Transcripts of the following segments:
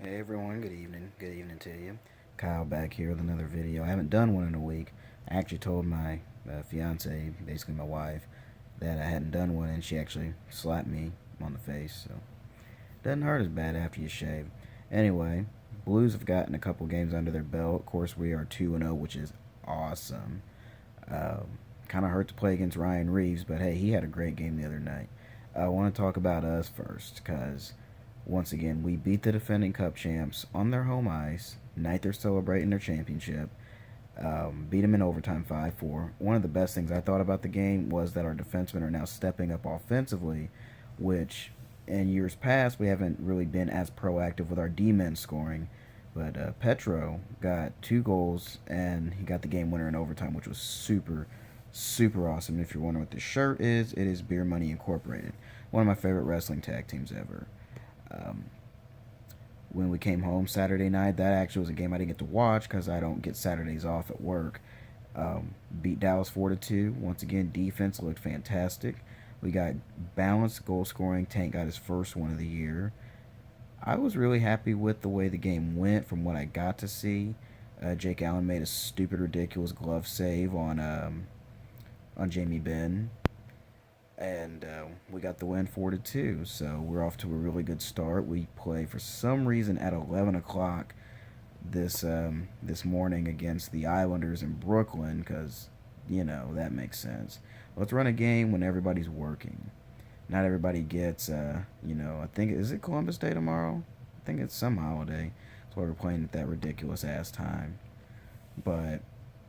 Hey everyone, good evening. Good evening to you. Kyle back here with another video. I haven't done one in a week. I actually told my fiance, basically my wife, that I hadn't done one, and she actually slapped me on the face. So doesn't hurt as bad after you shave. Anyway, Blues have gotten a couple games under their belt. Of course, we are 2-0, which is awesome. Kind of hurt to play against Ryan Reeves, but hey, he had a great game the other night. I want to talk about us first, because once again, we beat the defending Cup champs on their home ice. Night they're celebrating their championship. Beat them in overtime 5-4. One of the best things I thought about the game was that our defensemen are now stepping up offensively, which in years past we haven't really been as proactive with our D-men scoring. But Petro got 2 goals and he got the game winner in overtime, which was super, super awesome. If you're wondering what this shirt is, it is Beer Money Incorporated, one of my favorite wrestling tag teams ever. Um, when we came home Saturday night, that actually was a game I didn't get to watch because I don't get Saturdays off at work. Beat Dallas 4-2. Once again, defense looked fantastic. We got balanced goal scoring. Tank got his first one of the year. I was really happy with the way the game went from what I got to see. Jake Allen made a stupid, ridiculous glove save on Jamie Benn, and we got the win 4-2. So we're off to a really good start. We play for some reason at 11 o'clock this morning against the Islanders in Brooklyn because that makes sense. Let's run a game when everybody's working. Not everybody gets I think is it Columbus Day tomorrow? I think it's some holiday. That's why we're playing at that ridiculous ass time. But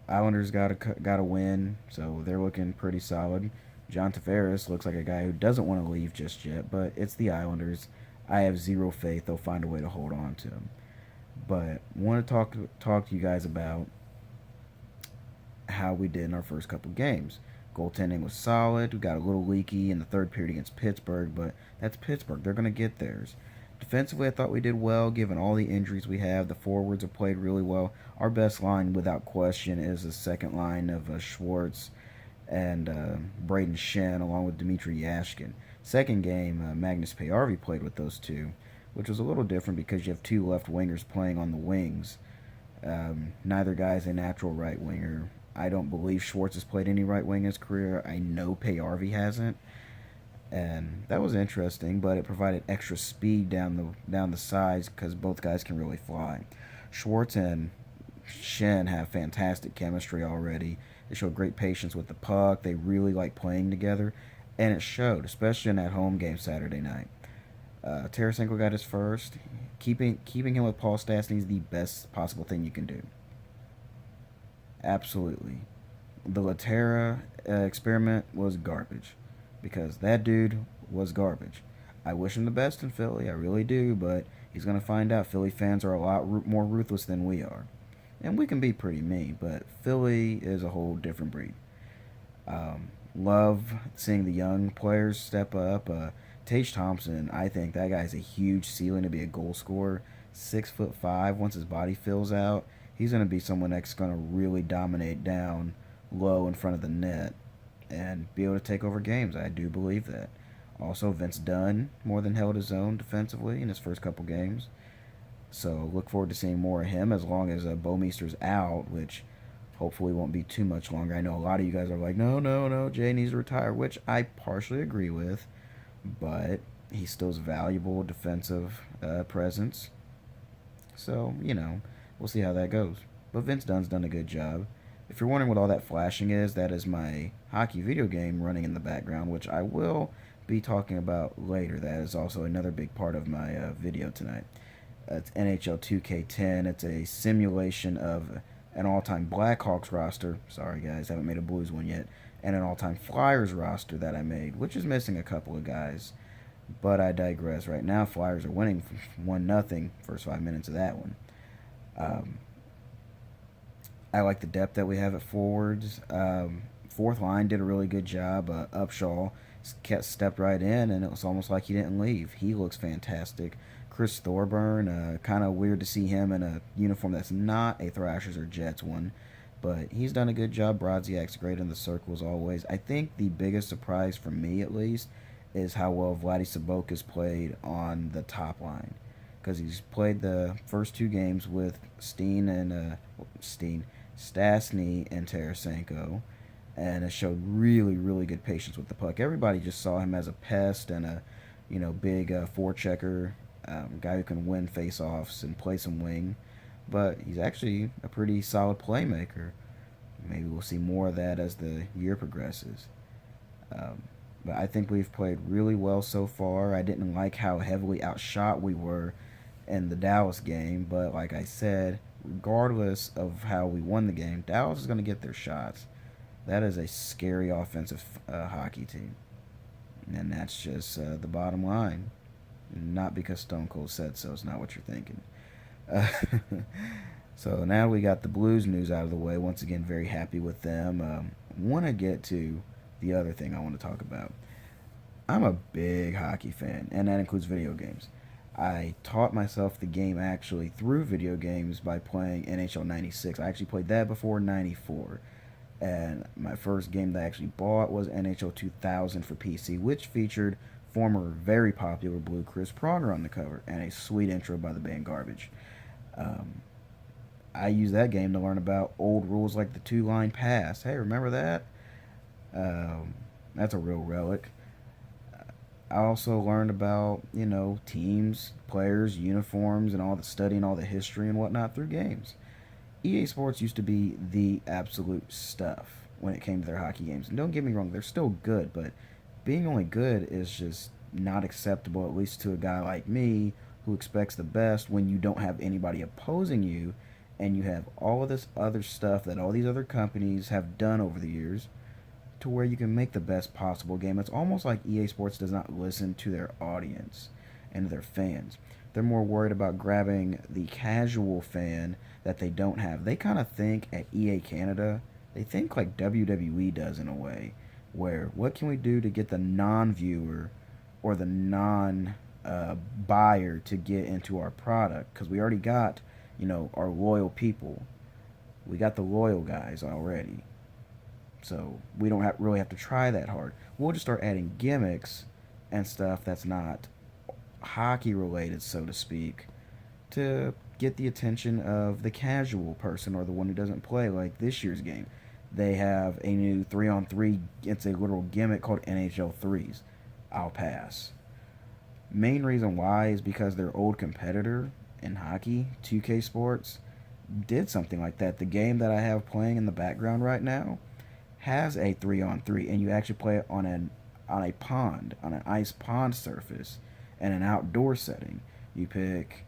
Islanders got a win, so they're looking pretty solid. John Tavares looks like a guy who doesn't want to leave just yet, but it's the Islanders. I have zero faith they'll find a way to hold on to him. But want to talk to you guys about how we did in our first couple games. Goaltending was solid. We got a little leaky in the third period against Pittsburgh, but that's Pittsburgh. They're going to get theirs. Defensively, I thought we did well given all the injuries we have. The forwards have played really well. Our best line, without question, is the second line of Schwartz and Braden Shen, along with Dmitry Yashkin. Second game, Magnus Payarvi played with those two, which was a little different because you have two left wingers playing on the wings. Neither guy is a natural right winger. I don't believe Schwartz has played any right wing in his career. I know Payarvi hasn't, and that was interesting. But it provided extra speed down the sides because both guys can really fly. Schwartz and Shen have fantastic chemistry already. They show great patience with the puck. They really like playing together, and it showed, especially in that home game Saturday night. Tarasenko got his first. Keeping him with Paul Stastny is the best possible thing you can do. Absolutely. The Laterra experiment was garbage because that dude was garbage. I wish him the best in Philly, I really do, but he's going to find out Philly fans are a lot more ruthless than we are. And we can be pretty mean, but Philly is a whole different breed. Love seeing the young players step up. Tage Thompson, I think that guy has a huge ceiling to be a goal scorer. 6'5". Once his body fills out, he's going to be someone that's going to really dominate down low in front of the net and be able to take over games. I do believe that. Also, Vince Dunn more than held his own defensively in his first couple games. So look forward to seeing more of him as long as Bouwmeester's out, which hopefully won't be too much longer. I know a lot of you guys are like, no, no, no, Jay needs to retire, which I partially agree with, but he still has valuable defensive presence. So, we'll see how that goes. But Vince Dunn's done a good job. If you're wondering what all that flashing is, that is my hockey video game running in the background, which I will be talking about later. That is also another big part of my video tonight. It's NHL 2K10. It's a simulation of an all-time Blackhawks roster. Sorry, guys, haven't made a Blues one yet. And an all-time Flyers roster that I made, which is missing a couple of guys. But I digress. Right now, Flyers are winning 1-0 first 5 minutes of that one. I like the depth that we have at forwards. Fourth line did a really good job. Upshaw stepped right in, and it was almost like he didn't leave. He looks fantastic. Chris Thorburn, kind of weird to see him in a uniform that's not a Thrashers or Jets one, but he's done a good job. Brodziak's great in the circles always. I think the biggest surprise for me, at least, is how well Vladdy Saboka's played on the top line. because he's played the first two games with Stastny and Tarasenko, and has showed really, really good patience with the puck. Everybody just saw him as a pest and a, big forechecker, guy who can win face-offs and play some wing. But he's actually a pretty solid playmaker. Maybe we'll see more of that as the year progresses. Um, but I think we've played really well so far. I didn't like how heavily outshot we were in the Dallas game, but like I said, regardless of how we won the game, Dallas is going to get their shots. That is a scary offensive hockey team, and that's just the bottom line. Not because Stone Cold said so. It's not what you're thinking. Uh, so now we got the Blues news out of the way. Once again, very happy with them. Want to get to the other thing I want to talk about. I'm a big hockey fan, and that includes video games. I taught myself the game actually through video games by playing NHL 96. I actually played that before 94. And my first game that I actually bought was NHL 2000 for PC, which featured former very popular Blue Chris Pronger on the cover and a sweet intro by the band Garbage. Um, I used that game to learn about old rules like the two-line pass. Hey, remember that? That's a real relic. I also learned about, teams, players, uniforms, and all the studying all the history and whatnot through games. EA Sports used to be the absolute stuff when it came to their hockey games. And don't get me wrong, they're still good, but being only good is just not acceptable, at least to a guy like me who expects the best when you don't have anybody opposing you and you have all of this other stuff that all these other companies have done over the years to where you can make the best possible game. It's almost like EA Sports does not listen to their audience and their fans. They're more worried about grabbing the casual fan that they don't have. They kind of think at EA Canada, they think like WWE does in a way, where what can we do to get the non-viewer or the non-buyer to get into our product? Because we already got, our loyal people. We got the loyal guys already. So we don't really have to try that hard. We'll just start adding gimmicks and stuff that's not hockey related, so to speak, to get the attention of the casual person or the one who doesn't play. Like this year's game, they have a new 3-on-3. It's a literal gimmick called NHL threes. I'll pass. Main reason why is because their old competitor in hockey, 2K Sports, did something like that. The game that I have playing in the background right now has a 3-on-3, and you actually play it on a pond, on an ice pond surface, in an outdoor setting. You pick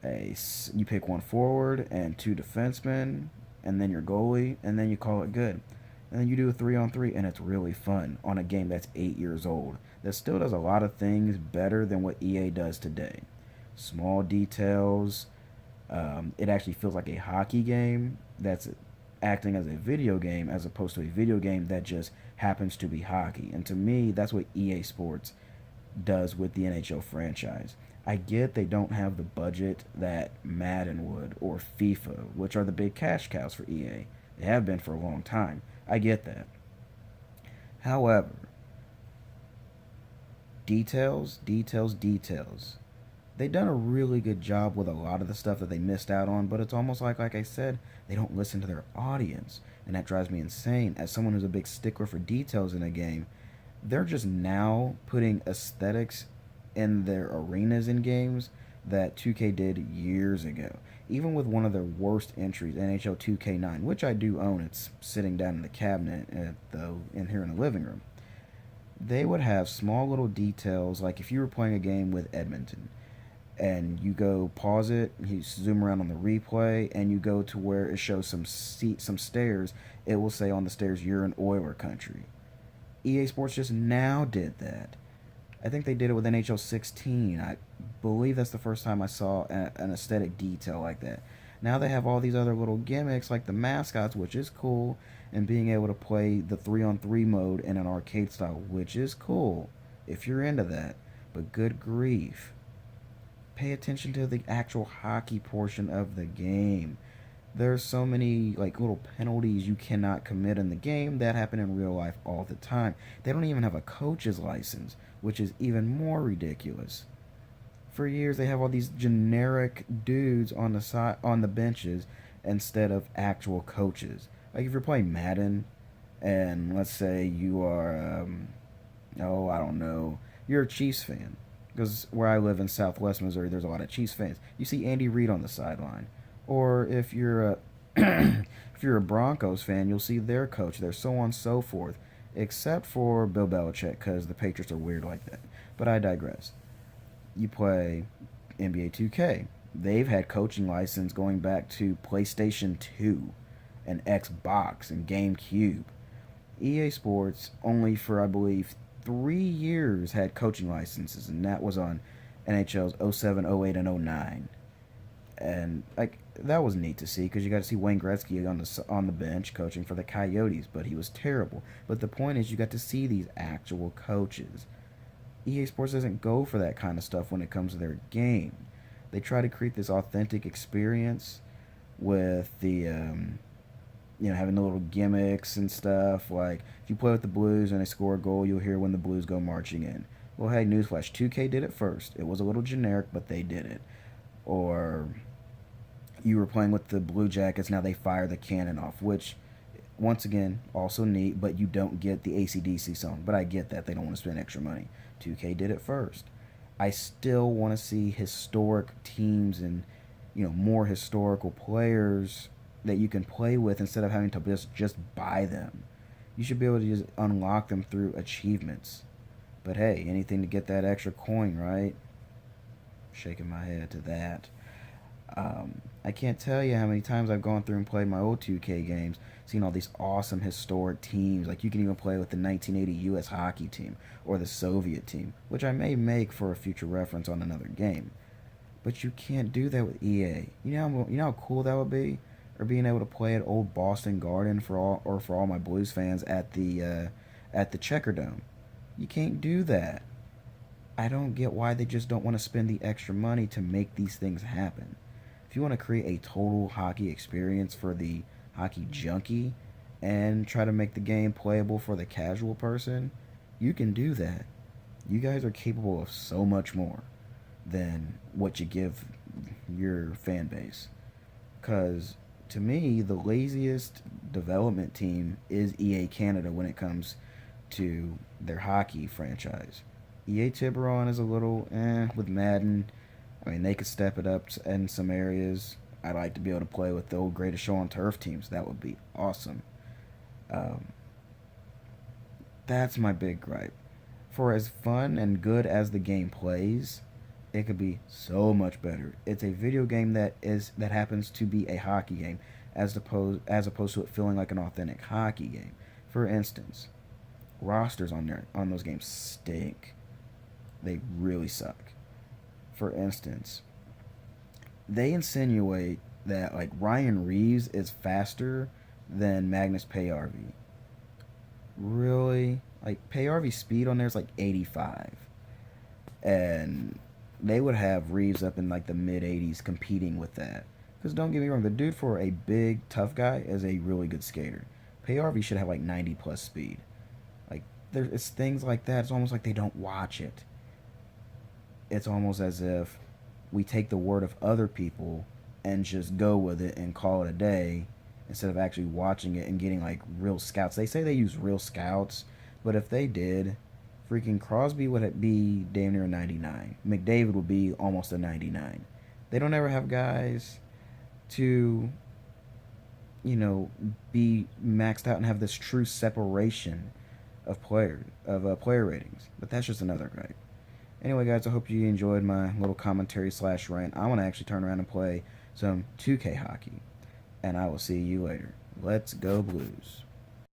one forward and two defensemen, and then your goalie, and then you call it good. And then you do a 3-on-3, and it's really fun on a game that's 8 years old. That still does a lot of things better than what EA does today. Small details. It actually feels like a hockey game that's acting as a video game as opposed to a video game that just happens to be hockey. And to me, that's what EA Sports does with the NHL franchise. I get they don't have the budget that Madden would or FIFA, which are the big cash cows for EA. They have been for a long time. I get that. However, details. They've done a really good job with a lot of the stuff that they missed out on, but it's almost like I said, they don't listen to their audience. And that drives me insane. As someone who's a big stickler for details in a game, they're just now putting aesthetics in their arenas in games that 2K did years ago. Even with one of their worst entries, NHL 2K9, which I do own, it's sitting down in the cabinet in here in the living room. They would have small little details, like if you were playing a game with Edmonton, and you go pause it, you zoom around on the replay, and you go to where it shows some stairs, it will say on the stairs, you're in Oiler country. EA Sports just now did that. I think they did it with NHL 16. I believe that's the first time I saw an aesthetic detail like that. Now they have all these other little gimmicks like the mascots, which is cool, and being able to play the 3-on-3 mode in an arcade style, which is cool if you're into that. But good grief. Pay attention to the actual hockey portion of the game. There's so many little penalties you cannot commit in the game that happen in real life all the time. They don't even have a coach's license, which is even more ridiculous. For years, they have all these generic dudes on the side on the benches instead of actual coaches. Like if you're playing Madden, and let's say you are, oh, I don't know, you're a Chiefs fan. Because where I live in Southwest Missouri, there's a lot of Chiefs fans. You see Andy Reid on the sideline, or if you're a if you're a Broncos fan, you'll see their coach there, so on and so forth. Except for Bill Belichick, because the Patriots are weird like that. But I digress. You play NBA 2K. They've had coaching license going back to PlayStation 2 and Xbox and GameCube. EA Sports only for I believe 3 years had coaching licenses, and that was on NHL's '07, '08, and '09. And like that was neat to see because you got to see Wayne Gretzky on the bench coaching for the Coyotes, but he was terrible. But the point is, you got to see these actual coaches. EA Sports doesn't go for that kind of stuff when it comes to their game. They try to create this authentic experience with the having the little gimmicks and stuff. Like if you play with the Blues and they score a goal, you'll hear when the Blues go marching in. Well, hey, newsflash: 2K did it first. It was a little generic, but they did it. Or you were playing with the Blue Jackets, now they fire the cannon off, which once again also neat, but you don't get the AC/DC song. But I get that they don't want to spend extra money. 2K did it first. I still want to see historic teams and more historical players that you can play with instead of having to just buy them. You should be able to just unlock them through achievements. But hey, anything to get that extra coin, right? Shaking my head to that. I can't tell you how many times I've gone through and played my old 2K games, seen all these awesome historic teams. Like you can even play with the 1980 U.S. hockey team or the Soviet team, which I may make for a future reference on another game. But you can't do that with EA. You know how cool that would be, or being able to play at Old Boston Garden for all my Blues fans at the Checker Dome. You can't do that. I don't get why they just don't want to spend the extra money to make these things happen. If you want to create a total hockey experience for the hockey junkie and try to make the game playable for the casual person, you can do that. You guys are capable of so much more than what you give your fan base. Because to me, the laziest development team is EA Canada when it comes to their hockey franchise. EA Tiburon is a little with Madden. I mean, they could step it up in some areas. I'd like to be able to play with the old Greatest Show on Turf teams. That would be awesome. That's my big gripe. For as fun and good as the game plays, it could be so much better. It's a video game that happens to be a hockey game, as opposed to it feeling like an authentic hockey game. For instance, rosters on those games stink. They really suck. For instance, they insinuate that like Ryan Reeves is faster than Magnus Payarvi. Really? Like Payarvi's speed on there is like 85, and they would have Reeves up in like the mid 80s competing with that. Because don't get me wrong, the dude for a big tough guy is a really good skater. Payarvi should have like 90 plus speed. Like it's things like that. It's almost like they don't watch it. It's almost as if we take the word of other people and just go with it and call it a day instead of actually watching it and getting like real scouts. They say they use real scouts, but if they did, freaking Crosby would be damn near a 99. McDavid would be almost a 99. They don't ever have guys to, be maxed out and have this true separation of player ratings. But that's just another gripe. Anyway, guys, I hope you enjoyed my little commentary / rant. I want to actually turn around and play some 2K hockey. And I will see you later. Let's go Blues.